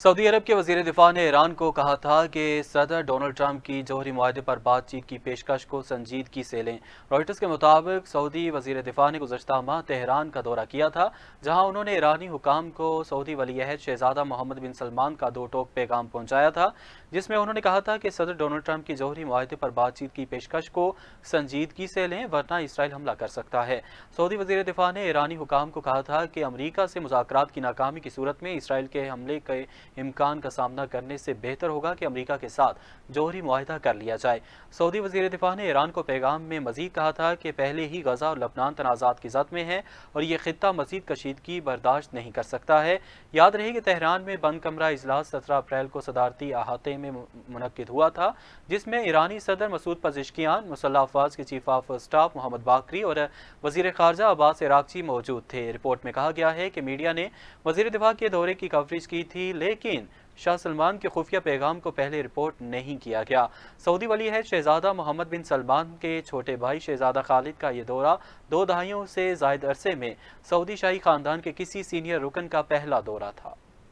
Saudi अरब के वज़ीर दिफ़ा ने ईरान को कहा था कि सदर डोनाल्ड ट्रंप की जौहरी मुआहदे पर बातचीत की पेशकश को संजीदगी से लें। रॉयटर्स के मुताबिक सऊदी वज़ीर दिफ़ा ने गुज़श्ता माह तेहरान का दौरा किया था, जहां उन्होंने ईरानी हुकाम को सऊदी वलीअहद शहज़ादा मोहम्मद बिन सलमान का दो टोक पैगाम पहुंचाया था, जिसमें उन्होंने कहा था कि सदर डोनाल्ड ट्रंप की जौहरी मुआहदे पर बातचीत की पेशकश को संजीदगी से लें, वरना इसराइल हमला कर सकता है। सऊदी वज़ीर दिफ़ा ने ईरानी हुकाम को कहा था कि अमरीका से मुज़ाकरात की नाकामी की सूरत में इसराइल के हमले के इम्कान का सामना करने से बेहतर होगा कि अमेरिका के साथ जौहरी मुआहिदा कर लिया जाए। सऊदी वज़ीर दिफ़ा ने ईरान को पैगाम में मज़ीद कहा था कि पहले ही गजा और लबनान तनाज़ात की जद में है और ये खित्ता मज़ीद कशीदगी बर्दाश्त नहीं कर सकता है। याद रहे कि तेहरान में बंद कमरा इजलास 17 अप्रैल को सदारती अहाते में मुनक्किद हुआ था, जिसमें ईरानी सदर मसूद पज़ेश्कियान, मुसल्लह अफवाज के चीफ ऑफ स्टाफ मोहम्मद बाकरी और वज़ीर ख़ारजा अब्बास इराक़ची मौजूद थे। रिपोर्ट में कहा गया है कि मीडिया ने वज़ीर दिफ़ा के दौरे की कवरेज की थी, लेकिन शाह सलमान के खुफिया पैगाम को पहले रिपोर्ट नहीं किया गया। सऊदी वलीअहद शहजादा मोहम्मद बिन सलमान के छोटे भाई शहजादा खालिद का ये दौरा 2 दहाइयों से ज़ायद अरसे में सऊदी शाही खानदान के किसी सीनियर रुकन का पहला दौरा था।